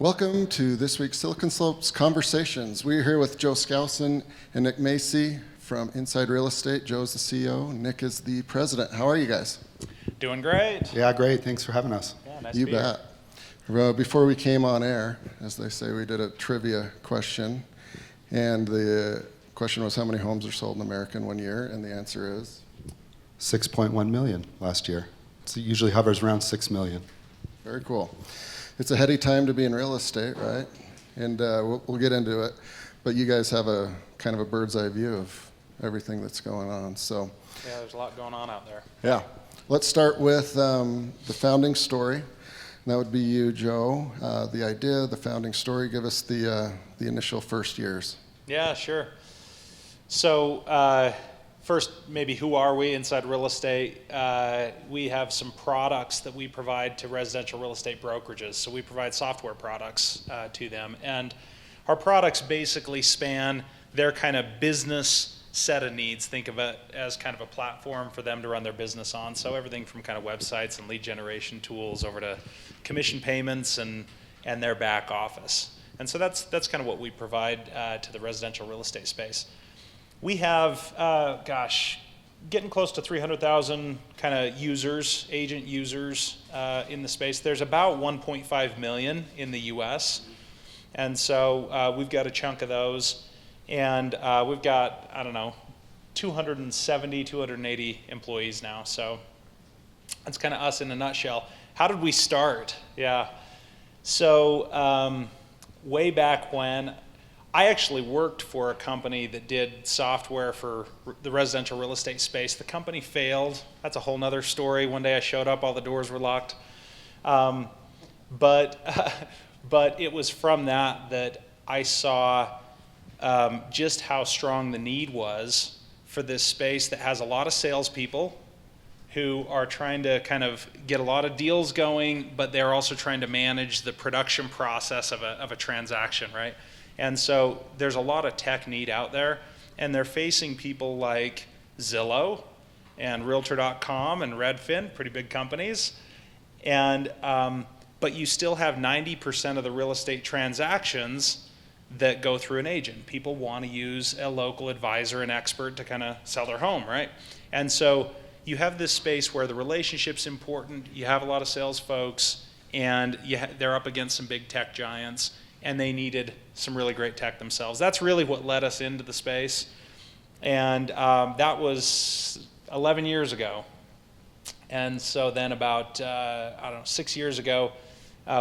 Welcome to this week's Silicon Slopes Conversations. We're here with Joe Skousen and Nick Macey from Inside Real Estate. Joe's the CEO, Nick is the president. How are you guys? Doing great. Yeah, great. Thanks for having us. Yeah, nice You to be bet. Before we came on air, as they say, we did a trivia question. And the question was, how many homes are sold in America in 1 year? And the answer is? 6.1 million last year. So it usually hovers around 6 million. Very cool. It's a heady time to be in real estate, right? And we'll get into it. But you guys have a kind of a bird's eye view of everything that's going on. So Yeah, there's a lot going on out there. yeah, let's start with the founding story. And that would be you, Joe. The idea, the founding story. Give us the initial first years. Yeah, sure. So first, maybe who are we inside real estate? We have some products that we provide to residential real estate brokerages. So we provide software products to them. And our products basically span their kind of business set of needs. Think of it as kind of a platform for them to run their business on. So everything from kind of websites and lead generation tools over to commission payments and their back office. And so that's kind of what we provide to the residential real estate space. We have, getting close to 300,000 kind of users, agent users in the space. There's about 1.5 million in the US. And so we've got a chunk of those. And we've got, 270, 280 employees now. So that's kind of us in a nutshell. How did we start? Yeah. So way back when, I actually worked for a company that did software for the residential real estate space. The company failed. That's a whole nother story. One day I showed up, all the doors were locked. But it was from that I saw just how strong the need was for this space that has a lot of salespeople who are trying to kind of get a lot of deals going, but they're also trying to manage the production process of a transaction, right? And so there's a lot of tech need out there, and they're facing people like Zillow and Realtor.com and Redfin, pretty big companies. And but you still have 90% of the real estate transactions that go through an agent. People want to use a local advisor, an expert to kind of sell their home, right? And so you have this space where the relationship's important. You have a lot of sales folks, and they're up against some big tech giants, and they needed some really great tech themselves. That's really what led us into the space. And that was 11 years ago. And so then about, 6 years ago,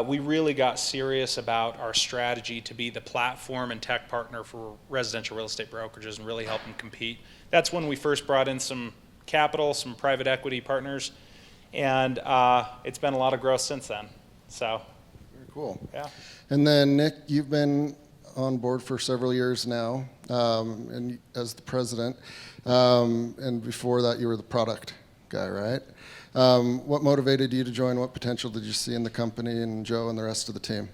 we really got serious about our strategy to be the platform and tech partner for residential real estate brokerages and really help them compete. That's when we first brought in some capital, some private equity partners, and it's been a lot of growth since then. So, Very cool. Yeah. And then Nick, you've been on board for several years now, and as the president, and before that you were the product guy, right? What motivated you to join? What potential did you see in the company and Joe and the rest of the team?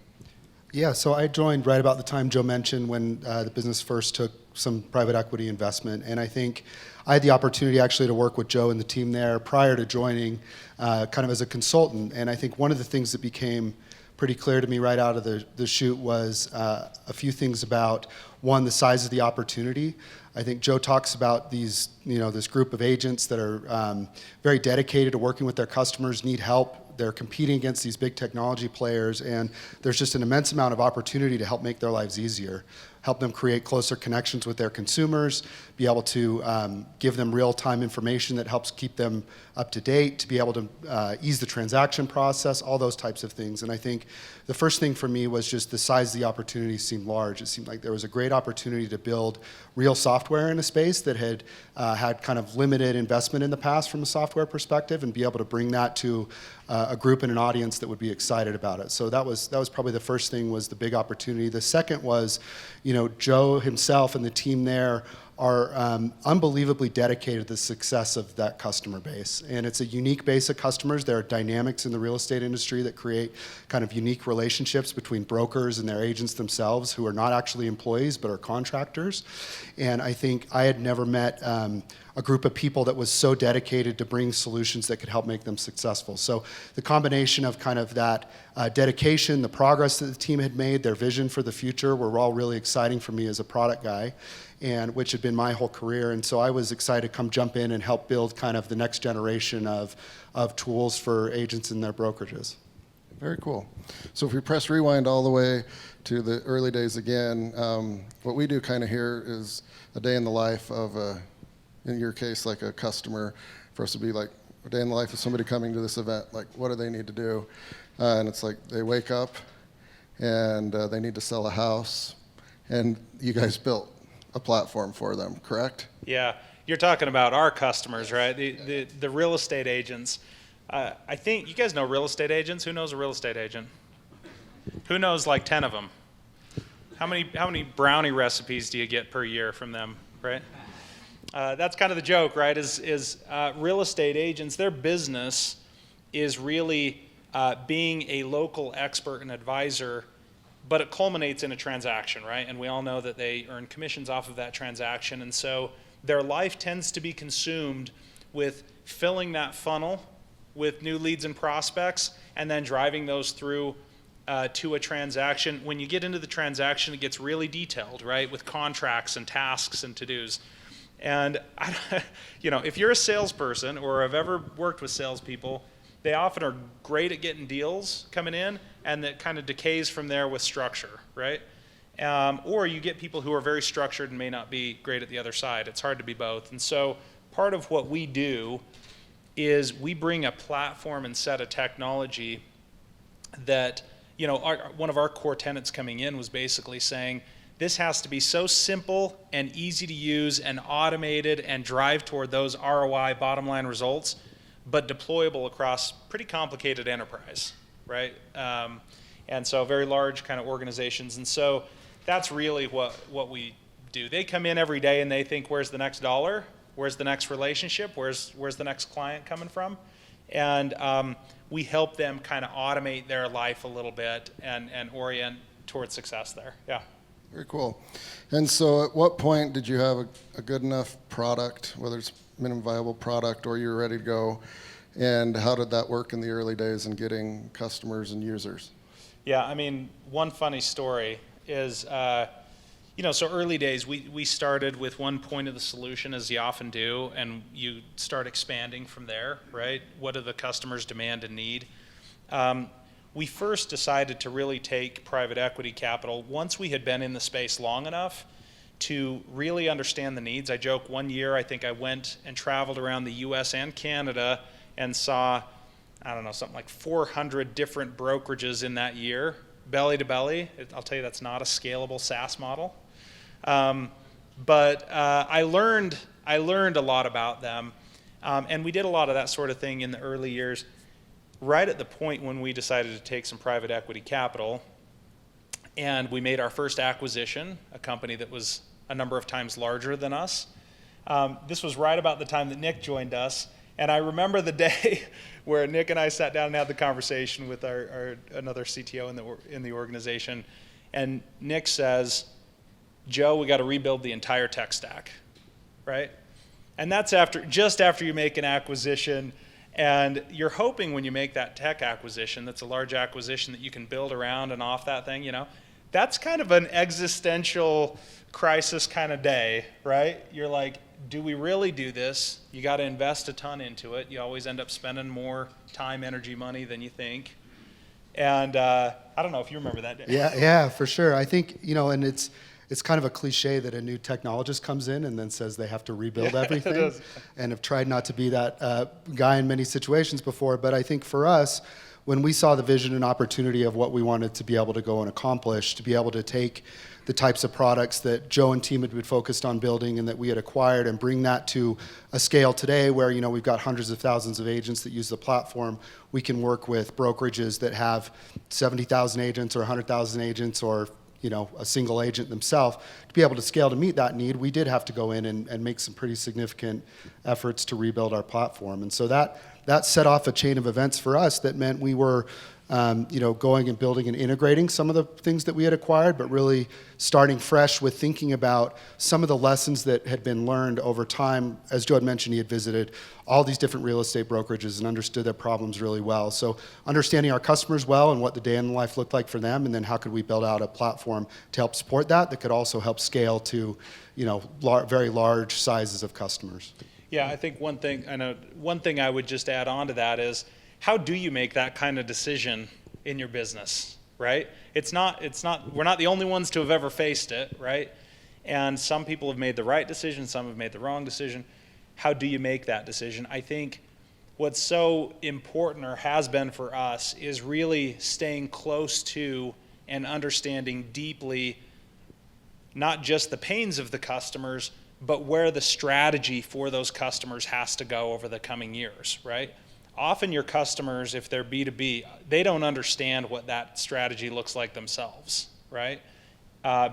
Yeah, so I joined right about the time Joe mentioned when the business first took some private equity investment. And I think I had the opportunity actually to work with Joe and the team there prior to joining kind of as a consultant. And I think one of the things that became pretty clear to me right out of the chute was a few things about, one, the size of the opportunity. I think Joe talks about these, this group of agents that are very dedicated to working with their customers, need help. They're competing against these big technology players, and there's just an immense amount of opportunity to help make their lives easier, help them create closer connections with their consumers, be able to give them real-time information that helps keep them up to date, to be able to ease the transaction process, all those types of things. And I think the first thing for me was just the size of the opportunity seemed large. It seemed like there was a great opportunity to build real software in a space that had had kind of limited investment in the past from a software perspective, and be able to bring that to a group and an audience that would be excited about it. So that was probably the first thing, was the big opportunity. The second was, Joe himself and the team there are unbelievably dedicated to the success of that customer base. And it's a unique base of customers. There are dynamics in the real estate industry that create kind of unique relationships between brokers and their agents themselves, who are not actually employees but are contractors. And I think I had never met a a group of people that was so dedicated to bring solutions that could help make them successful. So the combination of kind of that dedication, the progress that the team had made, their vision for the future were all really exciting for me as a product guy, and which had been my whole career. And so I was excited to come jump in and help build kind of the next generation of tools for agents in their brokerages. Very cool. So if we press rewind all the way to the early days again, what we do kind of here is a day in the life of in your case, like a customer, for us to be like a day in the life of somebody coming to this event, like what do they need to do? And it's like they wake up and they need to sell a house, and you guys built a platform for them, correct? Yeah, you're talking about our customers, right? The real estate agents. I think you guys know real estate agents. Who knows a real estate agent? Who knows like 10 of them? How many brownie recipes do you get per year from them, right? That's kind of the joke, right? Is real estate agents, their business is really being a local expert and advisor, but it culminates in a transaction, right? And we all know that they earn commissions off of that transaction, and so their life tends to be consumed with filling that funnel with new leads and prospects, and then driving those through to a transaction. When you get into the transaction, it gets really detailed, right, with contracts and tasks and to-dos. And if you're a salesperson or have ever worked with salespeople, they often are great at getting deals coming in, and that kind of decays from there with structure, right? Or you get people who are very structured and may not be great at the other side. It's hard to be both. And so part of what we do is we bring a platform and set of technology that, one of our core tenets coming in was basically saying, this has to be so simple and easy to use and automated and drive toward those ROI bottom line results, but deployable across pretty complicated enterprise, right? And so very large kind of organizations. And so that's really what we do. They come in every day and they think, where's the next dollar? Where's the next relationship? Where's the next client coming from? And we help them kind of automate their life a little bit and orient towards success there. Yeah. Very cool. And so at what point did you have a good enough product, whether it's minimum viable product or you're ready to go, and how did that work in the early days in getting customers and users? Yeah, I mean, one funny story is, so early days, we started with one point of the solution, as you often do, and you start expanding from there, right? What do the customers demand and need? We first decided to really take private equity capital once we had been in the space long enough to really understand the needs. I joke, one year I think I went and traveled around the US and Canada and saw, something like 400 different brokerages in that year, belly to belly. I'll tell you, that's not a scalable SaaS model. But I learned a lot about them, and we did a lot of that sort of thing in the early years. Right at the point when we decided to take some private equity capital, and we made our first acquisition, a company that was a number of times larger than us. This was right about the time that Nick joined us, and I remember the day where Nick and I sat down and had the conversation with another CTO in the organization, and Nick says, Joe, we got to rebuild the entire tech stack, right? And that's just after you make an acquisition, and you're hoping when you make that tech acquisition, that's a large acquisition, that you can build around and off that thing, That's kind of an existential crisis kind of day, right? You're like, do we really do this? You got to invest a ton into it. You always end up spending more time, energy, money than you think. And I don't know if you remember that day. Yeah, for sure. I think, and it's kind of a cliche that a new technologist comes in and then says they have to rebuild everything. It is. And have tried not to be that guy in many situations before. But I think for us, when we saw the vision and opportunity of what we wanted to be able to go and accomplish, to be able to take the types of products that Joe and team had been focused on building and that we had acquired and bring that to a scale today where, we've got hundreds of thousands of agents that use the platform. We can work with brokerages that have 70,000 agents or 100,000 agents or a single agent themselves. To be able to scale to meet that need, we did have to go in and make some pretty significant efforts to rebuild our platform. And so that set off a chain of events for us that meant we were going and building and integrating some of the things that we had acquired, but really starting fresh with thinking about some of the lessons that had been learned over time. As Joe had mentioned, he had visited all these different real estate brokerages and understood their problems really well. So understanding our customers well and what the day in the life looked like for them, and then how could we build out a platform to help support that could also help scale to, very large sizes of customers. Yeah, I think one thing I would just add on to that is, how do you make that kind of decision in your business, right? We're not the only ones to have ever faced it, right? And some people have made the right decision, some have made the wrong decision. How do you make that decision? I think what's so important, or has been for us, is really staying close to and understanding deeply not just the pains of the customers, but where the strategy for those customers has to go over the coming years, right? Often your customers, if they're B2B, they don't understand what that strategy looks like themselves, right?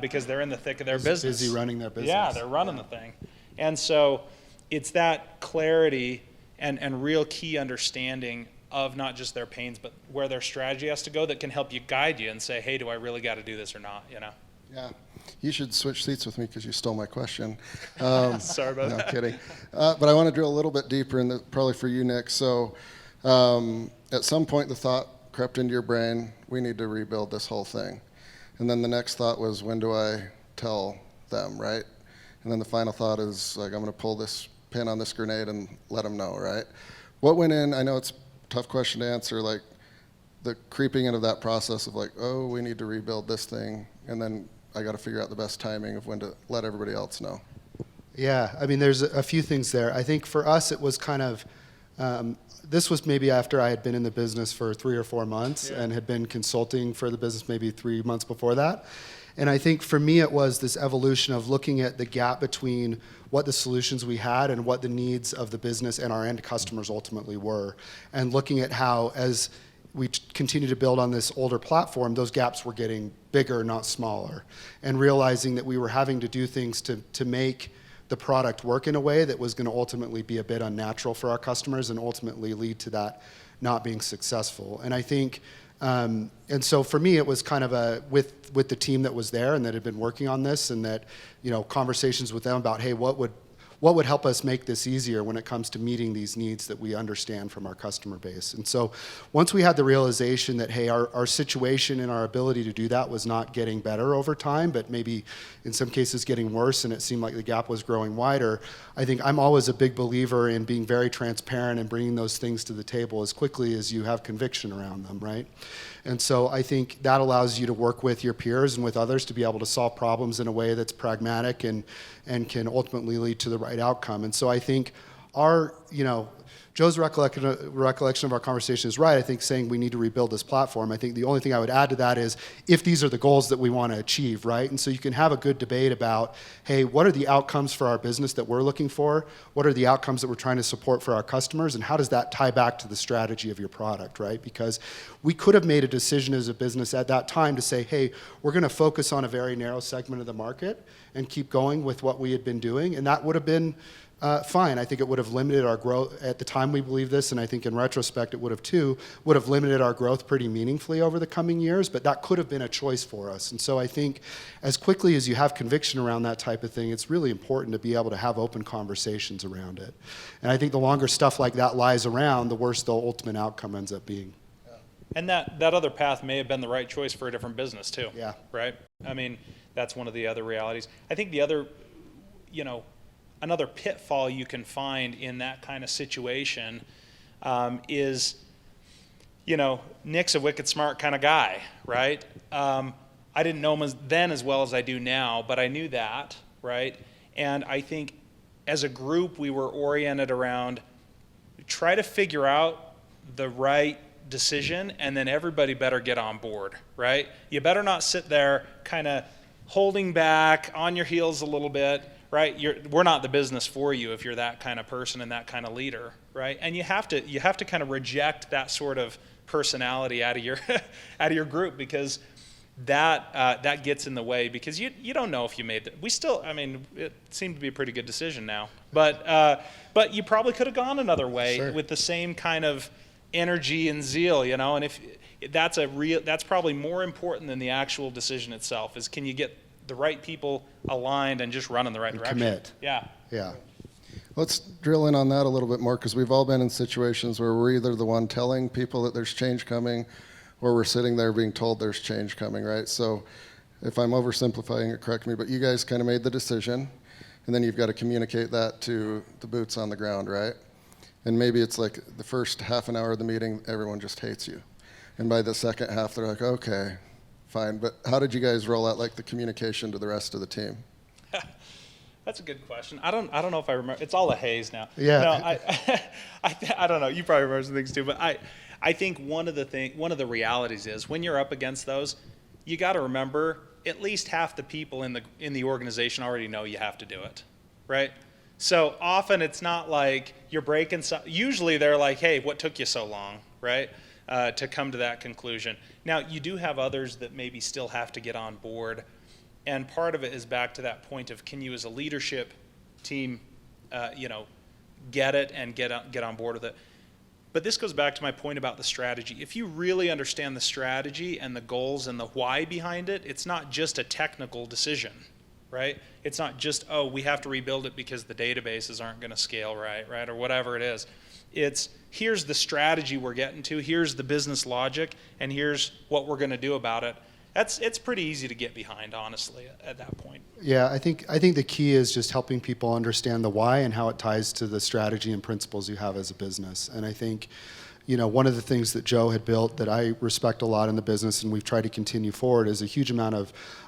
Because they're in the thick of their business. Busy running their business. Yeah, they're running the thing. And so it's that clarity and real key understanding of not just their pains, but where their strategy has to go, that can help you guide you and say, hey, do I really got to do this or not, Yeah. You should switch seats with me because you stole my question. Sorry about that. No, kidding. But I want to drill a little bit deeper, and probably for you, Nick. So at some point, the thought crept into your brain, we need to rebuild this whole thing. And then the next thought was, when do I tell them, right? And then the final thought is, like, I'm going to pull this pin on this grenade and let them know, right? What went in? I know it's a tough question to answer, like the creeping into that process of like, oh, we need to rebuild this thing, and then I got to figure out the best timing of when to let everybody else know. Yeah, I mean, there's a few things there. I think for us, it was kind of, this was maybe after I had been in the business for 3 or 4 months and had been consulting for the business maybe 3 months before that. And I think for me, it was this evolution of looking at the gap between what the solutions we had and what the needs of the business and our end customers ultimately were. And looking at how, as we continue to build on this older platform, those gaps were getting bigger, not smaller. And realizing that we were having to do things to make the product work in a way that was going to ultimately be a bit unnatural for our customers and ultimately lead to that not being successful. And I think, and so for me, it was kind of with the team that was there and that had been working on this, and that, conversations with them about, hey, what would help us make this easier when it comes to meeting these needs that we understand from our customer base. And so once we had the realization that, hey, our situation and our ability to do that was not getting better over time, but maybe in some cases getting worse, and it seemed like the gap was growing wider, I think I'm always a big believer in being very transparent and bringing those things to the table as quickly as you have conviction around them, right? And so I think that allows you to work with your peers and with others to be able to solve problems in a way that's pragmatic and can ultimately lead to the right outcome. And so I think Joe's recollection of our conversation is right. I think saying we need to rebuild this platform, I think the only thing I would add to that is if these are the goals that we want to achieve, right? And so you can have a good debate about, hey, what are the outcomes for our business that we're looking for? What are the outcomes that we're trying to support for our customers? And how does that tie back to the strategy of your product, right? Because we could have made a decision as a business at that time to say, hey, we're going to focus on a very narrow segment of the market and keep going with what we had been doing. And that would have been fine. I think it would have limited our growth. At the time we believed this, and I think in retrospect it would have limited our growth pretty meaningfully over the coming years, but that could have been a choice for us. And so I think as quickly as you have conviction around that type of thing, it's really important to be able to have open conversations around it. And I think the longer stuff like that lies around, the worse the ultimate outcome ends up being. And that other path may have been the right choice for a different business too. Yeah. Right? I mean, that's one of the other realities. I think the other, another pitfall you can find in that kind of situation is, Nick's a wicked smart kind of guy, right? I didn't know him then as well as I do now, but I knew that, right? And I think as a group, we were oriented around try to figure out the right decision, and then everybody better get on board, right? You better not sit there kind of holding back on your heels a little bit, right? We're not the business for you if you're that kind of person and that kind of leader, right? And you have to kind of reject that sort of personality out of your group, because that gets in the way, because you don't know if you made it. It seemed to be a pretty good decision now, but you probably could have gone another way. Sure. With the same kind of energy and zeal, and if that's probably more important than the actual decision itself, is can you get the right people aligned and just run in the right direction? Commit. Yeah. Let's drill in on that a little bit more, because we've all been in situations where we're either the one telling people that there's change coming, or we're sitting there being told there's change coming, right? So if I'm oversimplifying it, correct me, but you guys kind of made the decision, and then you've got to communicate that to the boots on the ground, right? And maybe it's like the first half an hour of the meeting, everyone just hates you. And by the second half, they're like, okay, fine. But how did you guys roll out like the communication to the rest of the team? That's a good question. I don't know if I remember. It's all a haze now. Yeah. No, I don't know. You probably remember some things too. But I think one of the realities is when you're up against those, you got to remember at least half the people in the organization already know you have to do it, right? So often it's not like you're breaking. Usually they're like, hey, what took you so long, right? To come to that conclusion. Now you do have others that maybe still have to get on board. And part of it is back to that point of, can you as a leadership team, get it and get on board with it. But this goes back to my point about the strategy. If you really understand the strategy and the goals and the why behind it, it's not just a technical decision, right? It's not just, oh, we have to rebuild it because the databases aren't going to scale right, or whatever it is. It's, here's the strategy we're getting to, here's the business logic, and here's what we're going to do about it. It's pretty easy to get behind, honestly, at that point. Yeah, I think the key is just helping people understand the why and how it ties to the strategy and principles you have as a business. And I think, one of the things that Joe had built that I respect a lot in the business, and we've tried to continue forward, is a huge amount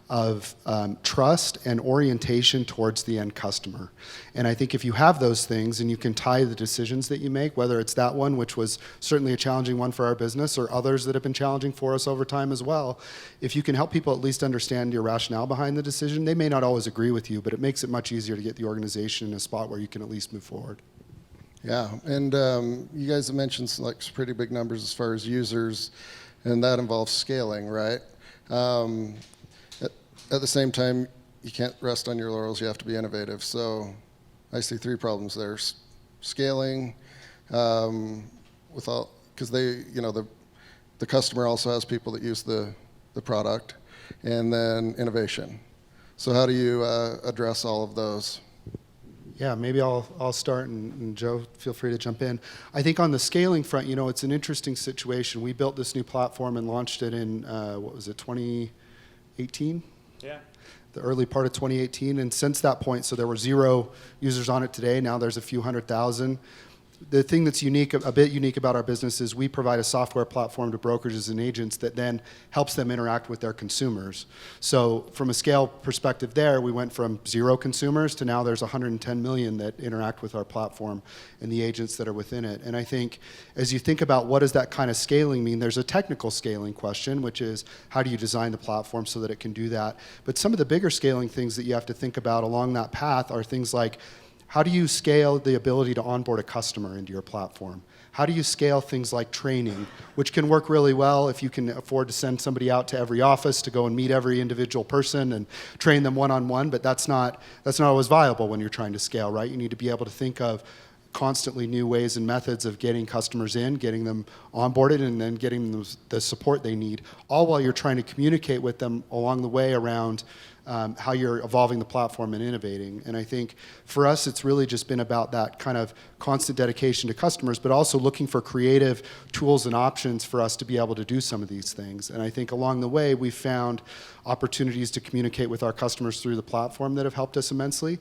of trust and orientation towards the end customer. And I think if you have those things and you can tie the decisions that you make, whether it's that one, which was certainly a challenging one for our business, or others that have been challenging for us over time as well, if you can help people at least understand your rationale behind the decision, they may not always agree with you, but it makes it much easier to get the organization in a spot where you can at least move forward. Yeah, and you guys have mentioned some pretty big numbers as far as users, and that involves scaling, right? At the same time, you can't rest on your laurels. You have to be innovative. So I see three problems there: scaling, because the customer also has people that use the product, and then innovation. So how do you address all of those? Yeah, maybe I'll start, and Joe, feel free to jump in. I think on the scaling front, it's an interesting situation. We built this new platform and launched it in 2018? Yeah. The early part of 2018, and since that point, so there were 0 users on it today. Now there's a few 100,000. The thing that's a bit unique about our business is we provide a software platform to brokerages and agents that then helps them interact with their consumers. So from a scale perspective there, we went from 0 consumers to now there's 110 million that interact with our platform and the agents that are within it. And I think as you think about what does that kind of scaling mean, there's a technical scaling question, which is how do you design the platform so that it can do that? But some of the bigger scaling things that you have to think about along that path are things like, how do you scale the ability to onboard a customer into your platform? How do you scale things like training, which can work really well if you can afford to send somebody out to every office to go and meet every individual person and train them one-on-one, but that's not always viable when you're trying to scale, right? You need to be able to think of constantly new ways and methods of getting customers in, getting them onboarded, and then getting them the support they need, all while you're trying to communicate with them along the way around how you're evolving the platform and innovating. And I think for us, it's really just been about that kind of constant dedication to customers, but also looking for creative tools and options for us to be able to do some of these things. And I think along the way, we've found opportunities to communicate with our customers through the platform that have helped us immensely,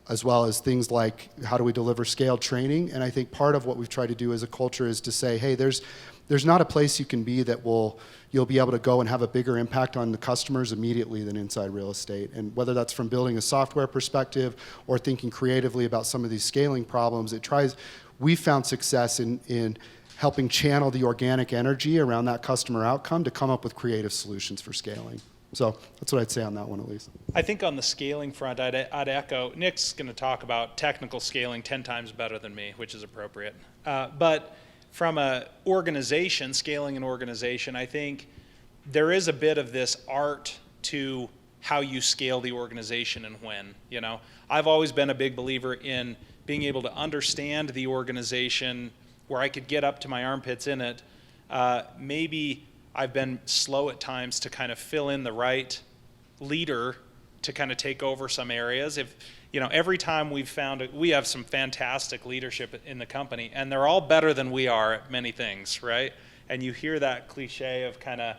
as well as things like how do we deliver scaled training. And I think part of what we've tried to do as a culture is to say, hey, there's not a place you can be that you'll be able to go and have a bigger impact on the customers immediately than inside real estate. And whether that's from building a software perspective or thinking creatively about some of these scaling problems, we've found success in helping channel the organic energy around that customer outcome to come up with creative solutions for scaling. So that's what I'd say on that one, at least. I think on the scaling front, I'd echo, Nick's going to talk about technical scaling 10 times better than me, which is appropriate. But from a organization, scaling an organization, I think there is a bit of this art to how you scale the organization and when. I've always been a big believer in being able to understand the organization where I could get up to my armpits in it. Maybe I've been slow at times to kind of fill in the right leader to kind of take over some areas. If, every time we've found it, we have some fantastic leadership in the company, and they're all better than we are at many things, right? And you hear that cliche of kind of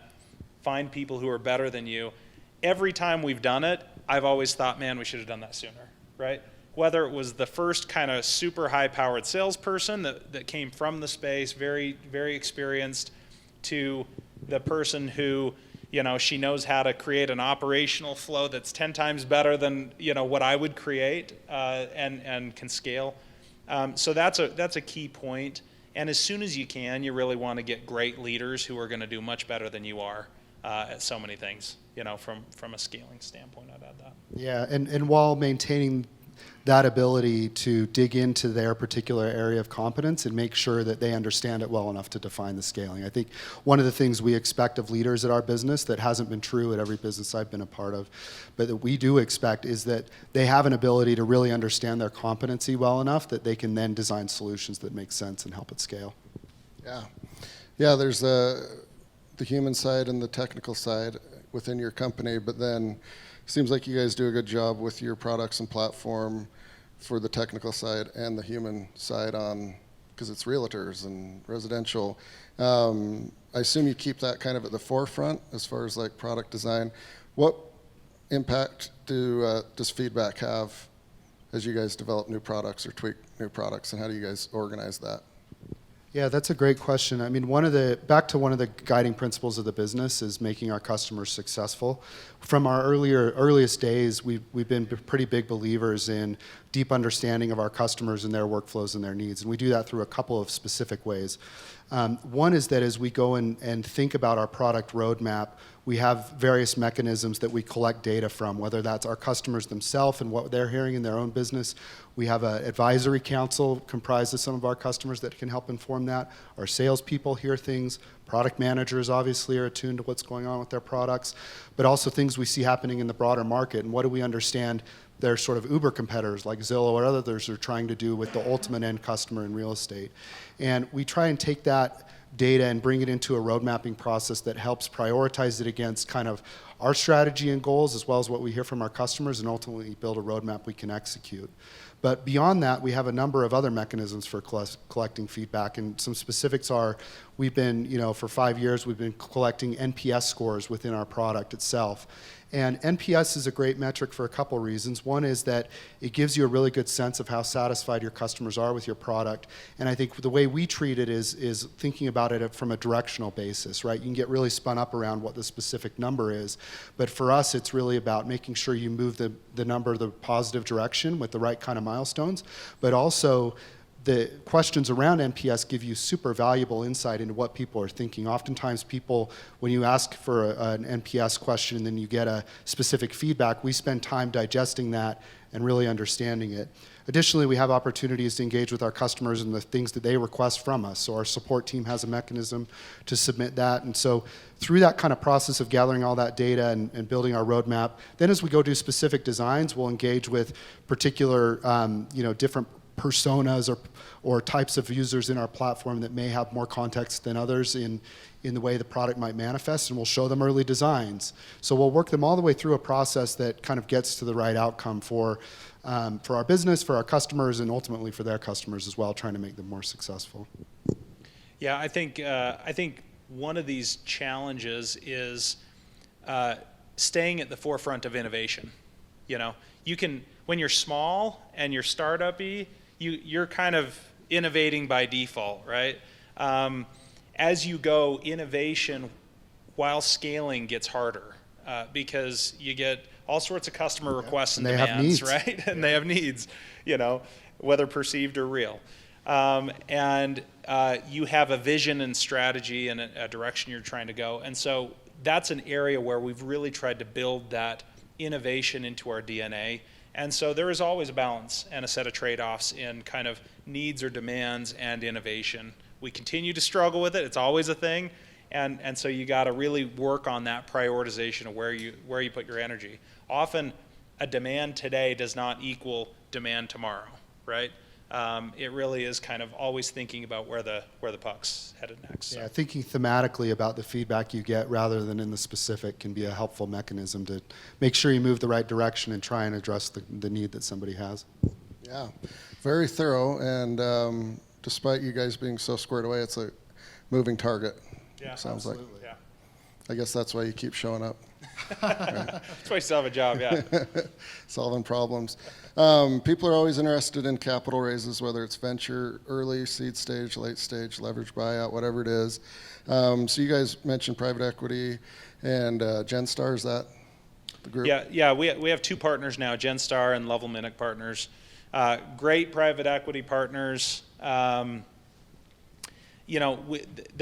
find people who are better than you. Every time we've done it, I've always thought, man, we should have done that sooner, right? Whether it was the first kind of super high-powered salesperson that came from the space, very, very experienced, to the person who, she knows how to create an operational flow that's 10 times better than, what I would create, and can scale. So that's a key point. And as soon as you can, you really want to get great leaders who are going to do much better than you are at so many things, from a scaling standpoint. I'd add that. Yeah, and while maintaining that ability to dig into their particular area of competence and make sure that they understand it well enough to define the scaling. I think one of the things we expect of leaders at our business that hasn't been true at every business I've been a part of, but that we do expect is that they have an ability to really understand their competency well enough that they can then design solutions that make sense and help it scale. Yeah, there's the human side and the technical side within your company, but then it seems like you guys do a good job with your products and platform for the technical side and the human side because it's realtors and residential. I assume you keep that kind of at the forefront as far as like product design. What impact does feedback have as you guys develop new products or tweak new products, and how do you guys organize that? Yeah, that's a great question. I mean, back to one of the guiding principles of the business is making our customers successful. From our earliest days, we've been pretty big believers in deep understanding of our customers and their workflows and their needs, and we do that through a couple of specific ways. One is that as we go and think about our product roadmap, we have various mechanisms that we collect data from, whether that's our customers themselves and what they're hearing in their own business. We have an advisory council comprised of some of our customers that can help inform that. Our salespeople hear things. Product managers obviously are attuned to what's going on with their products, but also things we see happening in the broader market. And what do we understand their sort of Uber competitors like Zillow or others are trying to do with the ultimate end customer in real estate. And we try and take that data and bring it into a road mapping process that helps prioritize it against kind of our strategy and goals as well as what we hear from our customers, and ultimately build a roadmap we can execute. But beyond that, we have a number of other mechanisms for collecting feedback, and some specifics are we've been, for 5 years, we've been collecting NPS scores within our product itself. And NPS is a great metric for a couple reasons. One is that it gives you a really good sense of how satisfied your customers are with your product. And I think the way we treat it is thinking about it from a directional basis, right? You can get really spun up around what the specific number is. But for us, it's really about making sure you move the number the positive direction with the right kind of milestones, but also the questions around NPS give you super valuable insight into what people are thinking. Oftentimes people, when you ask for an NPS question and then you get a specific feedback, we spend time digesting that and really understanding it. Additionally, we have opportunities to engage with our customers and the things that they request from us. So our support team has a mechanism to submit that. And so through that kind of process of gathering all that data and building our roadmap, then as we go do specific designs, we'll engage with particular, different personas or types of users in our platform that may have more context than others in the way the product might manifest, and we'll show them early designs. So we'll work them all the way through a process that kind of gets to the right outcome for our business, for our customers, and ultimately for their customers as well, trying to make them more successful. Yeah, I think one of these challenges is staying at the forefront of innovation. You can, when you're small and you're startup-y, you're kind of innovating by default, right? As you go, innovation while scaling gets harder because you get all sorts of customer requests and demands, right? And they have needs, whether perceived or real. And you have a vision and strategy and a direction you're trying to go. And so that's an area where we've really tried to build that innovation into our DNA. And so there is always a balance and a set of trade-offs in kind of needs or demands and innovation. We continue to struggle with it. It's always a thing. And so you got to really work on that prioritization of where you put your energy. Often a demand today does not equal demand tomorrow, right? It really is kind of always thinking about where the puck's headed next. So. Yeah, thinking thematically about the feedback you get rather than in the specific can be a helpful mechanism to make sure you move the right direction and try and address the need that somebody has. Yeah, very thorough, and despite you guys being so squared away, it's a moving target. Yeah, sounds absolutely. like. Yeah. I guess that's why you keep showing up. That's why you still have a job, yeah. Solving problems. People are always interested in capital raises, whether it's venture, early, seed stage, late stage, leverage buyout, whatever it is. So you guys mentioned private equity and GenStar, is that the group? Yeah. We have two partners now, GenStar and Level Minnick Partners. Great private equity partners. They're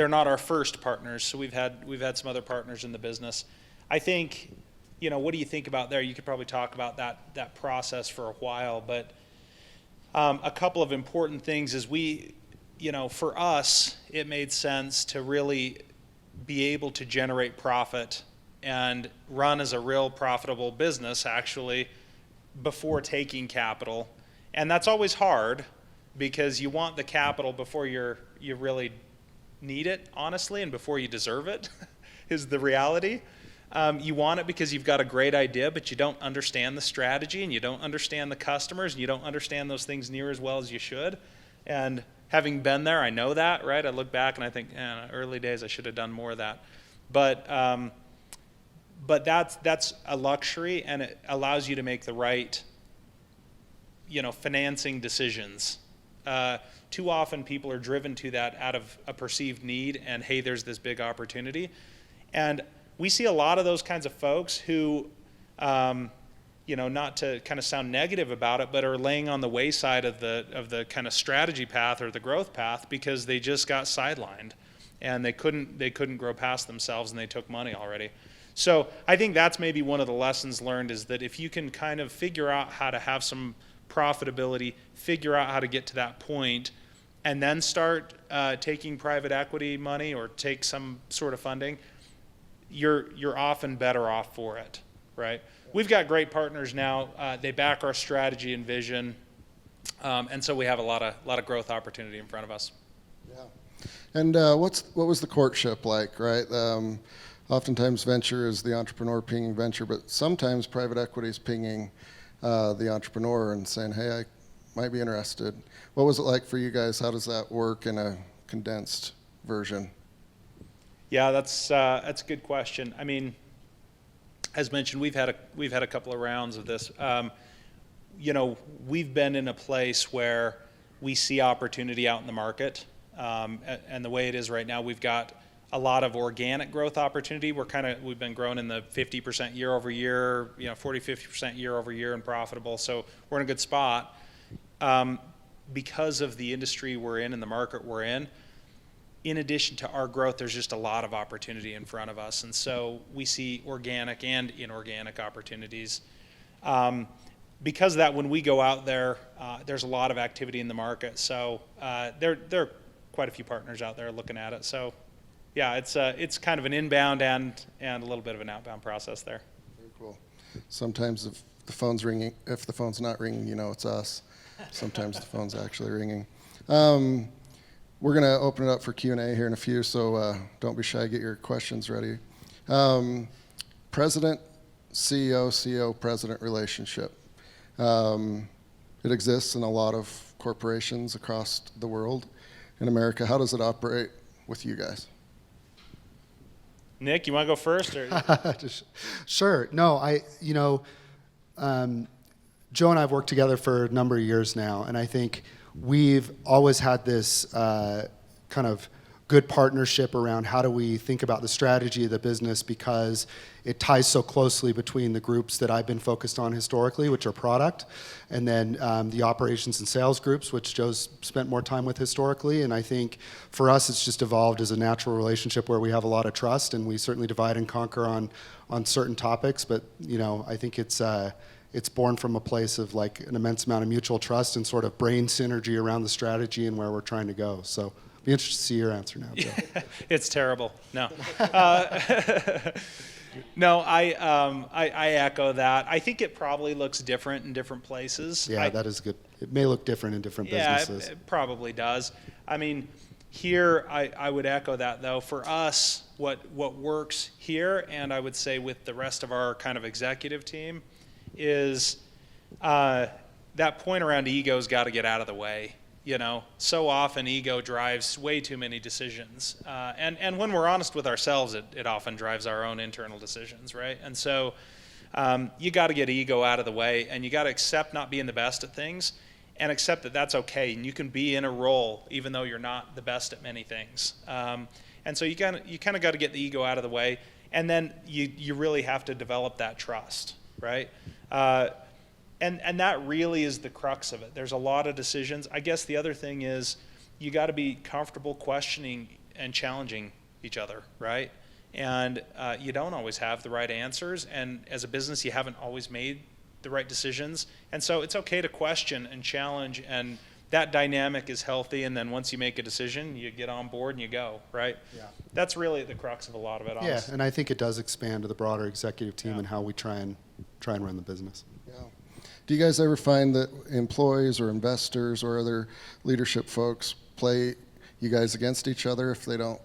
not our first partners, so we've had some other partners in the business. I think, what do you think about there? You could probably talk about that process for a while, but a couple of important things is for us, it made sense to really be able to generate profit and run as a real profitable business, actually, before taking capital. And that's always hard because you want the capital before you really need it, honestly, and before you deserve it is the reality. You want it because you've got a great idea, but you don't understand the strategy, and you don't understand the customers, and you don't understand those things near as well as you should. And having been there, I know that, right? I look back and I think, early days I should have done more of that. But that's a luxury, and it allows you to make the right, financing decisions. Too often people are driven to that out of a perceived need and, hey, there's this big opportunity. And we see a lot of those kinds of folks who, not to kind of sound negative about it, but are laying on the wayside of the kind of strategy path or the growth path because they just got sidelined and they couldn't grow past themselves and they took money already. So I think that's maybe one of the lessons learned, is that if you can kind of figure out how to have some profitability, figure out how to get to that point, and then start taking private equity money or take some sort of funding, you're often better off for it, right? We've got great partners now. They back our strategy and vision, and so we have a lot of growth opportunity in front of us. Yeah. And what was the courtship like, right? Oftentimes venture is the entrepreneur pinging venture, but sometimes private equity is pinging the entrepreneur and saying, hey, I might be interested. What was it like for you guys? How does that work in a condensed version? Yeah, that's a good question. I mean, as mentioned, we've had a couple of rounds of this. We've been in a place where we see opportunity out in the market, and the way it is right now, we've got a lot of organic growth opportunity. We've been growing in the 50% year over year, 40-50% year over year and profitable. So we're in a good spot. Because of the industry we're in and the market we're in addition to our growth, there's just a lot of opportunity in front of us. And so we see organic and inorganic opportunities. Because of that, when we go out there, there's a lot of activity in the market. So there are quite a few partners out there looking at it. So yeah, it's kind of an inbound and a little bit of an outbound process there. Very cool. Sometimes if the phone's not ringing, it's us. Sometimes the phone's actually ringing. We're going to open it up for Q&A here in a few, so don't be shy. Get your questions ready. President, CEO, president relationship. It exists in a lot of corporations across the world. In America, how does it operate with you guys? Nick, you want to go first? Or? Sure. No, Joe and I have worked together for a number of years now, and I think we've always had this kind of good partnership around how do we think about the strategy of the business, because it ties so closely between the groups that I've been focused on historically, which are product, and then the operations and sales groups, which Joe's spent more time with historically. And I think for us, it's just evolved as a natural relationship where we have a lot of trust, and we certainly divide and conquer on certain topics. But I think it's born from a place of like an immense amount of mutual trust and sort of brain synergy around the strategy and where we're trying to go. So be interested to see your answer now, Joe. It's terrible. No. No, I echo that. I think it probably looks different in different places. Yeah, that is good. It may look different in different Yeah, businesses. it probably does. I mean, here, I would echo that, though. For us, what works here, and I would say with the rest of our kind of executive team, is that point around ego's got to get out of the way. You know, so often ego drives way too many decisions. And when we're honest with ourselves, it often drives our own internal decisions, right? And so you got to get ego out of the way, and you got to accept not being the best at things, and accept that that's okay, and you can be in a role even though you're not the best at many things. And so you kind of got to get the ego out of the way, and then you really have to develop that trust, right? And that really is the crux of it. There's a lot of decisions. I guess the other thing is you got to be comfortable questioning and challenging each other, right? And you don't always have the right answers, and as a business, you haven't always made the right decisions. And so it's okay to question and challenge, and that dynamic is healthy. And then once you make a decision, you get on board and you go, right? Yeah. That's really the crux of a lot of it, honestly. Yeah, and I think it does expand to the broader executive team and how we try and run the business. Yeah. Do you guys ever find that employees or investors or other leadership folks play you guys against each other if they don't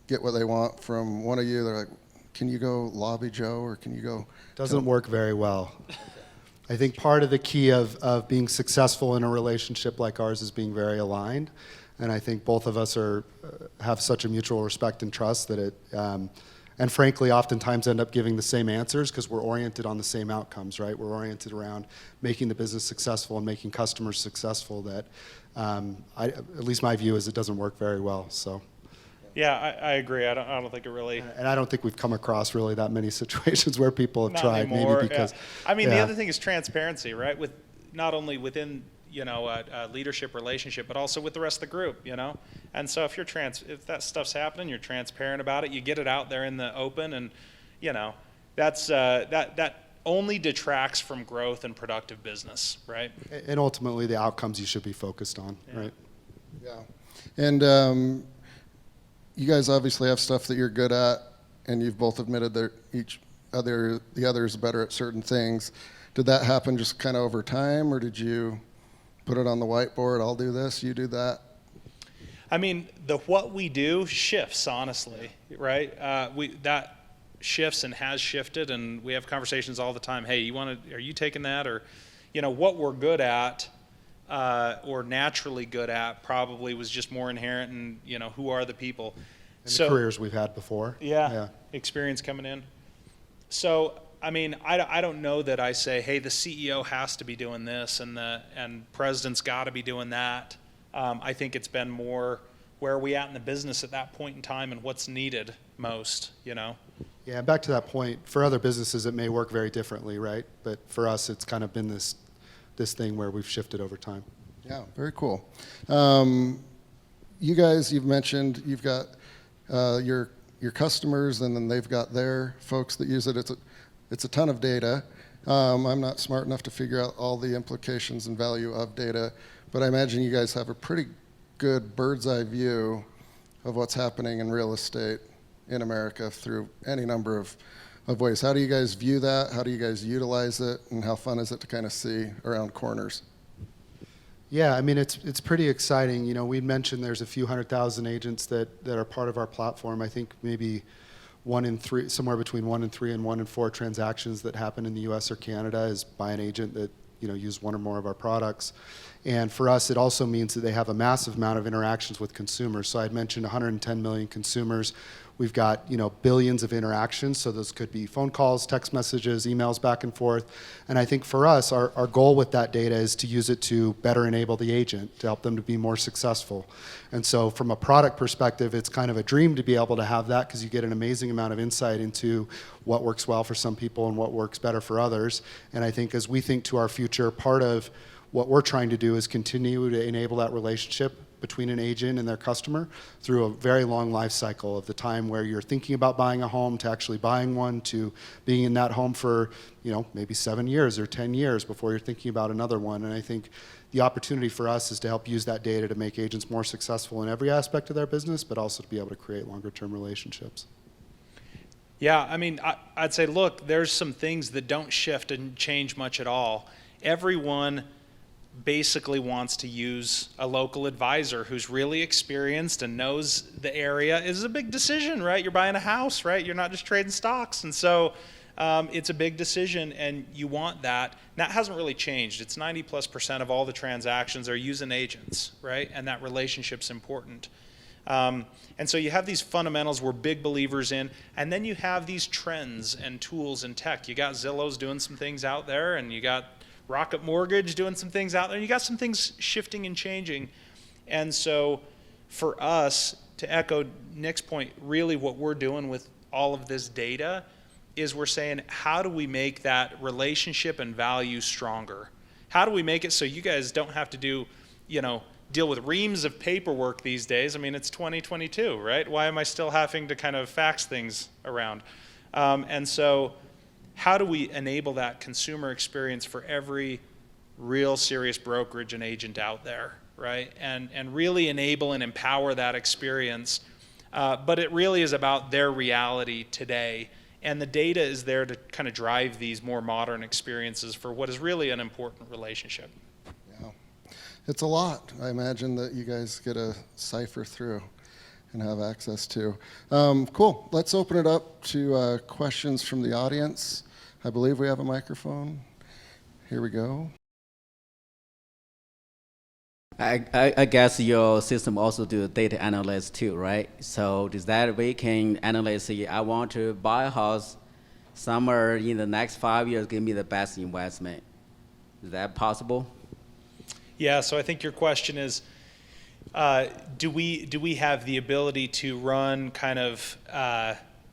get what they want from one of you? They're like, can you go lobby Joe, or can you go? Doesn't work very well. I think part of the key of being successful in a relationship like ours is being very aligned. And I think both of us have such a mutual respect and trust that and frankly, oftentimes end up giving the same answers because we're oriented on the same outcomes, right? We're oriented around making the business successful and making customers successful. That, at least my view is, it doesn't work very well. So. Yeah, I agree. I don't think it really. And I don't think we've come across really that many situations where people have Not tried. anymore. Maybe because. Yeah. I mean, yeah. the other thing is transparency, right? With not only within a leadership relationship, but also with the rest of the group, you know. And so if if that stuff's happening, you're transparent about it. You get it out there in the open, and that's that only detracts from growth and productive business, right? And ultimately, the outcomes you should be focused on, Yeah. right? Yeah. And you guys obviously have stuff that you're good at, and you've both admitted that the other is better at certain things. Did that happen just kind of over time, or did you put it on the whiteboard? I'll do this, you do that. I mean, what we do shifts, honestly, right? That shifts and has shifted, and we have conversations all the time. Hey, are you taking that? Or, what we're good at or naturally good at probably was just more inherent in, who are the people. And the careers we've had before. Yeah, experience coming in. So, I mean, I don't know that I say, hey, the CEO has to be doing this and president's got to be doing that. I think it's been more where are we at in the business at that point in time and what's needed most, Yeah, and back to that point, for other businesses it may work very differently, right? But for us, it's kind of been this thing where we've shifted over time. Yeah, very cool. You guys, you've mentioned you've got your customers, and then they've got their folks that use it. It's a ton of data. I'm not smart enough to figure out all the implications and value of data, but I imagine you guys have a pretty good bird's eye view of what's happening in real estate in America through any number of ways. How do you guys view that? How do you guys utilize it? And how fun is it to kind of see around corners? Yeah, I mean, it's pretty exciting. We mentioned there's a few 100,000 agents that are part of our platform. I think maybe 1 in 3, somewhere between 1 in 3 and 1 in 4 transactions that happen in the U.S. or Canada is by an agent that use one or more of our products. And for us, it also means that they have a massive amount of interactions with consumers. So I'd mentioned 110 million consumers. We've got billions of interactions, so those could be phone calls, text messages, emails back and forth. And I think for us, our goal with that data is to use it to better enable the agent, to help them to be more successful. And so from a product perspective, it's kind of a dream to be able to have that, because you get an amazing amount of insight into what works well for some people and what works better for others. And I think as we think to our future, part of what we're trying to do is continue to enable that relationship between an agent and their customer through a very long life cycle of the time where you're thinking about buying a home to actually buying one to being in that home for maybe 7 years or 10 years before you're thinking about another one. And I think the opportunity for us is to help use that data to make agents more successful in every aspect of their business, but also to be able to create longer term relationships. Yeah, I mean, I'd say, look, there's some things that don't shift and change much at all. Everyone basically wants to use a local advisor who's really experienced and knows the area. It's a big decision, right? You're buying a house, right? You're not just trading stocks. And so it's a big decision, and you want that. That hasn't really changed. It's 90+% of all the transactions are using agents, right? And that relationship's important. And so you have these fundamentals we're big believers in, and then you have these trends and tools and tech. You got Zillow's doing some things out there, and you got Rocket Mortgage doing some things out there, and you got some things shifting and changing. And so for us, to echo Nick's point, really what we're doing with all of this data is we're saying, how do we make that relationship and value stronger? How do we make it so you guys don't have to do, deal with reams of paperwork these days? I mean, it's 2022, right? Why am I still having to kind of fax things around? And so how do we enable that consumer experience for every real serious brokerage and agent out there, right? And really enable and empower that experience. But it really is about their reality today. And the data is there to kind of drive these more modern experiences for what is really an important relationship. Yeah. It's a lot, I imagine, that you guys get to cipher through and have access to. Cool. Let's open it up to questions from the audience. I believe we have a microphone. Here we go. I guess your system also do data analysis too, right? So does that we can analyze, say, I want to buy a house somewhere in the next 5 years, give me the best investment. Is that possible? Yeah, so I think your question is, do we have the ability to run kind of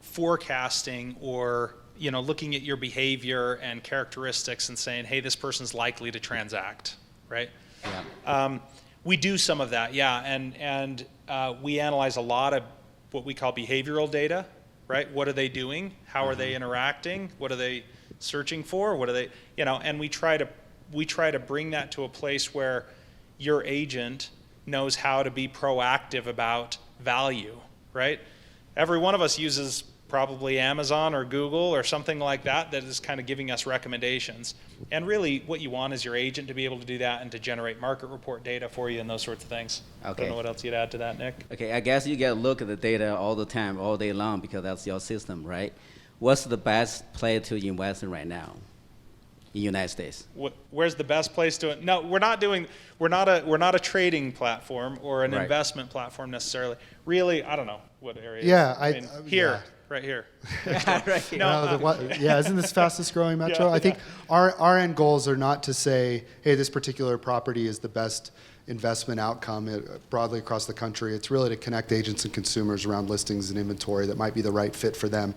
forecasting or looking at your behavior and characteristics and saying, hey, this person's likely to transact, right? Yeah. We do some of that, yeah, and we analyze a lot of what we call behavioral data, right? What are they doing? How are they interacting? What are they searching for? What are they, and we try to bring that to a place where your agent knows how to be proactive about value, right? Every one of us uses probably Amazon or Google or something like that is kind of giving us recommendations. And really what you want is your agent to be able to do that and to generate market report data for you and those sorts of things. Okay. I don't know what else you'd add to that, Nick. Okay, I guess you get to look at the data all the time, all day long, because that's your system, right? What's the best place to invest in right now in the United States? Where's the best place to? No, we're not a trading platform or an Right. investment platform necessarily. Really, I don't know what area. Yeah, I mean, here. yeah. Right here. Right here. Isn't this fastest growing metro? Yeah, I think our end goals are not to say, hey, this particular property is the best investment outcome broadly across the country. It's really to connect agents and consumers around listings and inventory that might be the right fit for them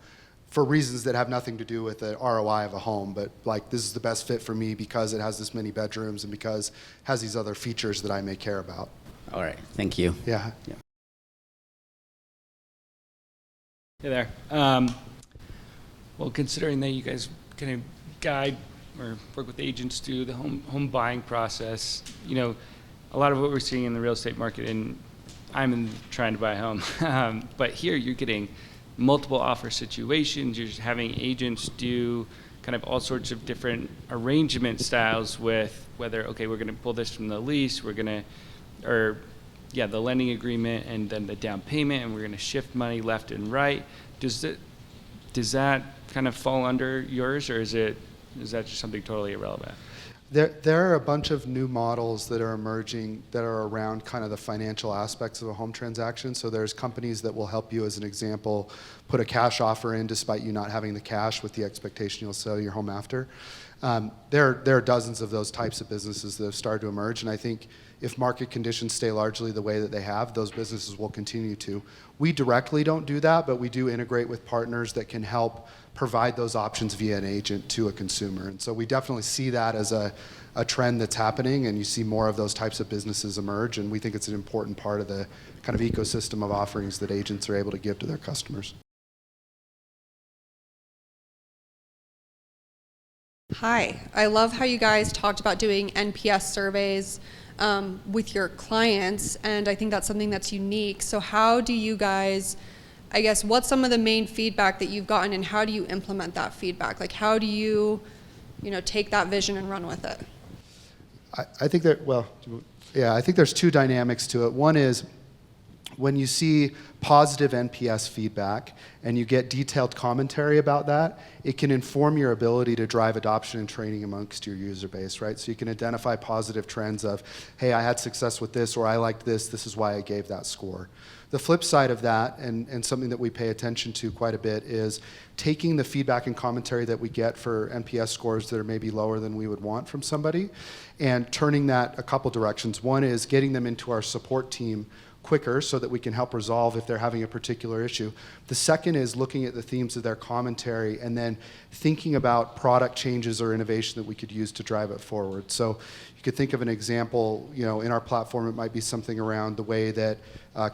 for reasons that have nothing to do with the ROI of a home, but like this is the best fit for me because it has this many bedrooms and because it has these other features that I may care about. All right, thank you. Yeah. Hey there. Well, considering that you guys kind of guide or work with agents through the home buying process, a lot of what we're seeing in the real estate market, and I'm trying to buy a home, but here you're getting multiple offer situations. You're just having agents do kind of all sorts of different arrangement styles with whether, okay, we're going to pull this from the lease, the lending agreement and then the down payment, and we're going to shift money left and right. Does that kind of fall under yours, or is that just something totally irrelevant? There are a bunch of new models that are emerging that are around kind of the financial aspects of a home transaction. So there's companies that will help you, as an example, put a cash offer in despite you not having the cash with the expectation you'll sell your home after. There are dozens of those types of businesses that have started to emerge, and I think if market conditions stay largely the way that they have, those businesses will continue to. We directly don't do that, but we do integrate with partners that can help provide those options via an agent to a consumer. And so we definitely see that as a trend that's happening, and you see more of those types of businesses emerge, and we think it's an important part of the kind of ecosystem of offerings that agents are able to give to their customers. Hi, I love how you guys talked about doing NPS surveys with your clients, and I think that's something that's unique. So how do you guys I guess, what's some of the main feedback that you've gotten, and how do you implement that feedback? Like, how do you, take that vision and run with it? I think that, well, yeah, I think there's two dynamics to it. One is when you see positive NPS feedback and you get detailed commentary about that, it can inform your ability to drive adoption and training amongst your user base, right? So you can identify positive trends of, hey, I had success with this, or I liked this is why I gave that score. The flip side of that, and something that we pay attention to quite a bit, is taking the feedback and commentary that we get for NPS scores that are maybe lower than we would want from somebody, and turning that a couple directions. One is getting them into our support team quicker so that we can help resolve if they're having a particular issue. The second is looking at the themes of their commentary and then thinking about product changes or innovation that we could use to drive it forward. So you could think of an example, in our platform, it might be something around the way that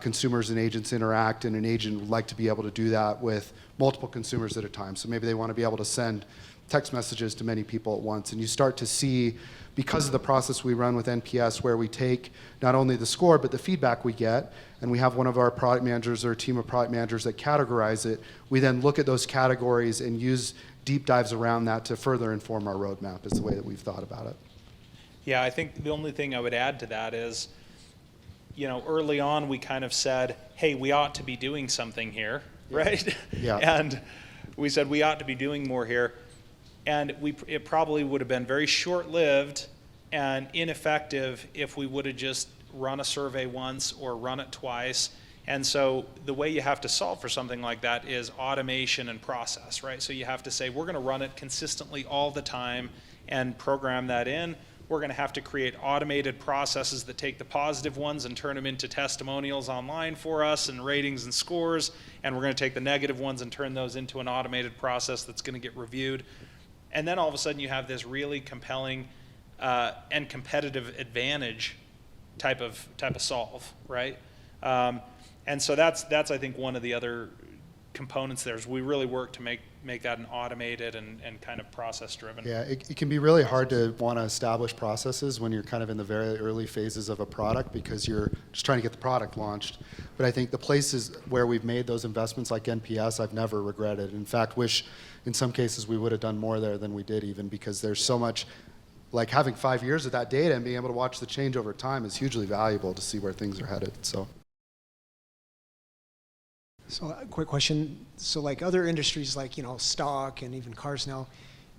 consumers and agents interact, and an agent would like to be able to do that with multiple consumers at a time. So maybe they want to be able to send text messages to many people at once. And you start to see, because of the process we run with NPS, where we take not only the score, but the feedback we get, and we have one of our product managers or a team of product managers that categorize it. We then look at those categories and use deep dives around that to further inform our roadmap, is the way that we've thought about it. Yeah, I think the only thing I would add to that is, early on we kind of said, hey, we ought to be doing something here, right? Yeah. And we said we ought to be doing more here. And it probably would have been very short-lived and ineffective if we would have just run a survey once or run it twice. And so the way you have to solve for something like that is automation and process, right? So you have to say, we're going to run it consistently all the time and program that in. We're going to have to create automated processes that take the positive ones and turn them into testimonials online for us and ratings and scores. And we're going to take the negative ones and turn those into an automated process that's going to get reviewed. And then all of a sudden you have this really compelling and competitive advantage type of solve, right? And so that's I think one of the other components there is we really work to make that an automated and kind of process driven. Yeah, it can be really hard to want to establish processes when you're kind of in the very early phases of a product because you're just trying to get the product launched. But I think the places where we've made those investments like NPS, I've never regretted. In fact, wish in some cases we would have done more there than we did, even because there's so much, like having 5 years of that data and being able to watch the change over time is hugely valuable to see where things are headed. So a quick question. So like other industries like, stock and even cars now,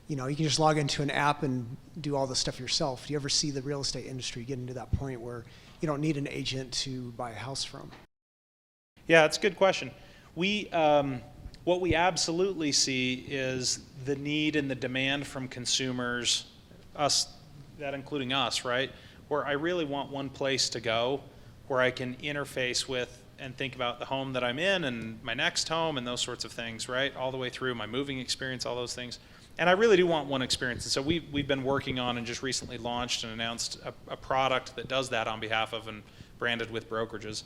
you can just log into an app and do all the stuff yourself. Do you ever see the real estate industry getting to that point where you don't need an agent to buy a house from? Yeah, it's a good question. What we absolutely see is the need and the demand from consumers, including us, right? Where I really want one place to go where I can interface with and think about the home that I'm in and my next home and those sorts of things, right? All the way through my moving experience, all those things. And I really do want one experience. And so we've been working on and just recently launched and announced a product that does that on behalf of and branded with brokerages.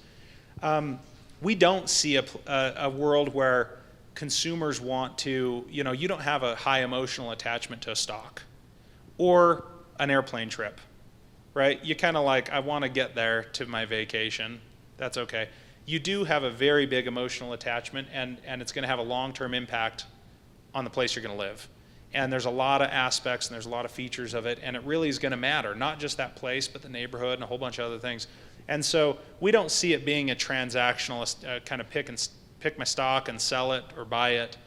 We don't see a world where consumers want to, you don't have a high emotional attachment to a stock or an airplane trip, right? You kind of like, I want to get there to my vacation. That's okay. You do have a very big emotional attachment, and it's going to have a long-term impact on the place you're going to live. And there's a lot of aspects and there's a lot of features of it, and it really is going to matter, not just that place, but the neighborhood and a whole bunch of other things. And so we don't see it being a transactional kind of pick my stock and sell it or buy it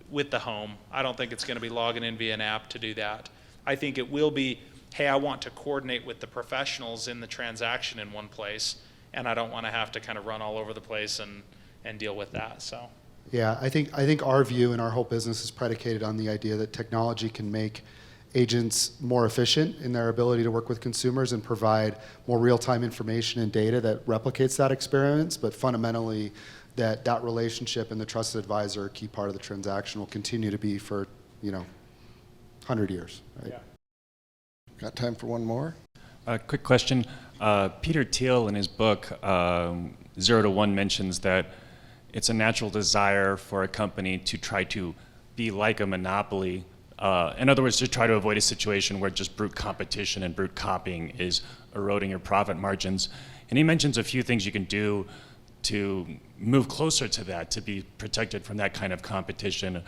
with the home. I don't think it's going to be logging in via an app to do that. I think it will be, hey, I want to coordinate with the professionals in the transaction in one place, and I don't want to have to kind of run all over the place and deal with that. So yeah, I think our view and our whole business is predicated on the idea that technology can make agents more efficient in their ability to work with consumers and provide more real-time information and data that replicates that experience, but fundamentally that relationship and the trusted advisor, a key part of the transaction, will continue to be for 100 years. Right? Yeah. Got time for one more? Quick question. Peter Thiel in his book, 0 to 1, mentions that it's a natural desire for a company to try to be like a monopoly. In other words, to try to avoid a situation where just brute competition and brute copying is eroding your profit margins. And he mentions a few things you can do to move closer to that, to be protected from that kind of competition,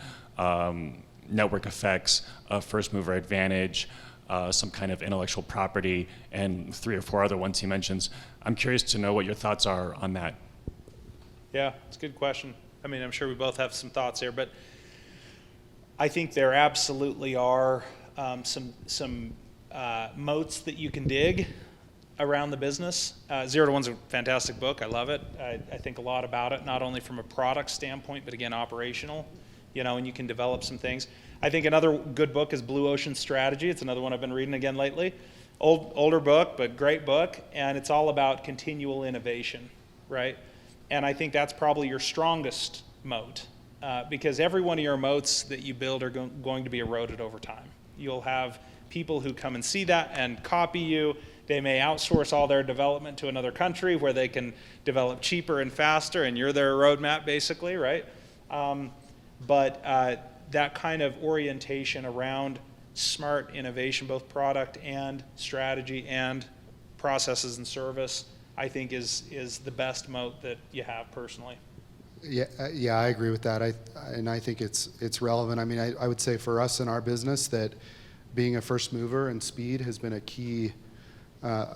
network effects, first mover advantage, some kind of intellectual property, and 3 or 4 other ones he mentions. I'm curious to know what your thoughts are on that. Yeah, it's a good question. I mean, I'm sure we both have some thoughts here, but I think there absolutely are some moats that you can dig around the business. 0 to 1's a fantastic book. I love it. I think a lot about it, not only from a product standpoint, but again, operational, and you can develop some things. I think another good book is Blue Ocean Strategy. It's another one I've been reading again lately. Older book, but great book, and it's all about continual innovation, right? And I think that's probably your strongest moat, because every one of your moats that you build are going to be eroded over time. You'll have people who come and see that and copy you. They may outsource all their development to another country where they can develop cheaper and faster, and you're their roadmap basically, right? But that kind of orientation around smart innovation, both product and strategy and processes and service, I think is the best moat that you have personally. Yeah, I agree with that. And I think it's relevant. I mean, I would say for us in our business that being a first mover and speed has been a key.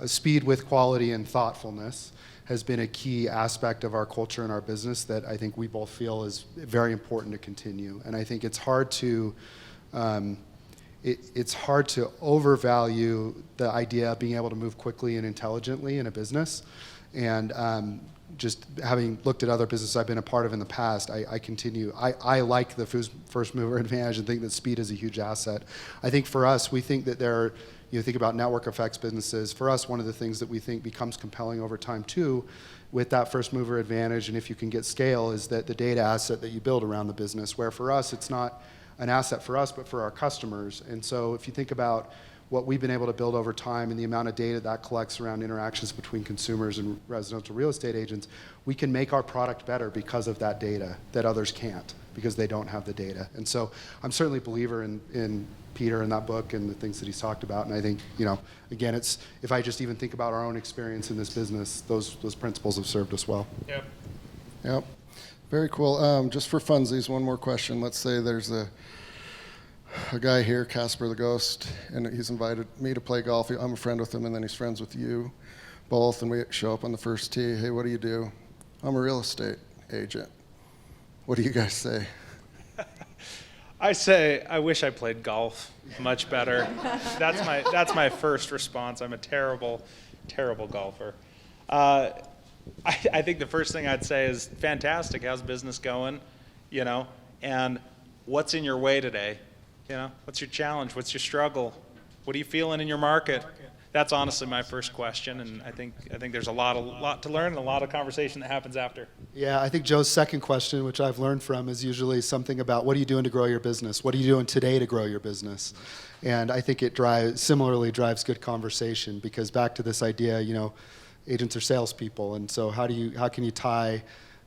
Speed with quality and thoughtfulness has been a key aspect of our culture and our business that I think we both feel is very important to continue. And I think it's hard to overvalue the idea of being able to move quickly and intelligently in a business. And just having looked at other businesses I've been a part of in the past, I like the first mover advantage and think that speed is a huge asset. I think for us, we think that there are, think about network effects businesses. For us, one of the things that we think becomes compelling over time too, with that first mover advantage, and if you can get scale, is that the data asset that you build around the business, where for us, it's not an asset for us, but for our customers. And so if you think about what we've been able to build over time and the amount of data that collects around interactions between consumers and residential real estate agents, we can make our product better because of that data that others can't, because they don't have the data. And so I'm certainly a believer in Peter and that book and the things that he's talked about. And I think, again, it's, if I just even think about our own experience in this business, those principles have served us well. Yep. Very cool. Just for funsies, one more question. Let's say there's a guy here, Casper the Ghost, and he's invited me to play golf. I'm a friend with him, and then he's friends with you both, and we show up on the first tee. Hey, what do you do? I'm a real estate agent. What do you guys say? I say, I wish I played golf much better. That's my first response. I'm a terrible, terrible golfer. I think the first thing I'd say is, fantastic, how's business going? And what's in your way today? What's your challenge? What's your struggle? What are you feeling in your market? That's honestly my first question, and I think there's a lot to learn and a lot of conversation that happens after. Yeah, I think Joe's second question, which I've learned from, is usually something about what are you doing to grow your business? What are you doing today to grow your business? And I think it similarly drives good conversation, because back to this idea, agents are salespeople, and so how can you tie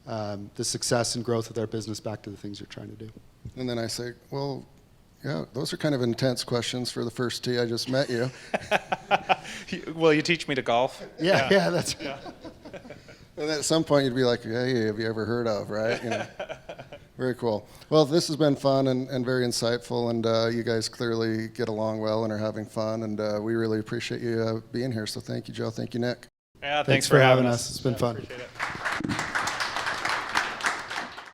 the success and growth of their business back to the things you're trying to do? And then I say, well, yeah, those are kind of intense questions for the first tee. I just met you. Will you teach me to golf? Yeah, that's right. And at some point you'd be like, hey, have you ever heard of, right? Very cool. Well, this has been fun and very insightful, and you guys clearly get along well and are having fun, and we really appreciate you being here. So thank you, Joe. Thank you, Nick. Yeah, Thanks for having us. It's been fun. Appreciate it.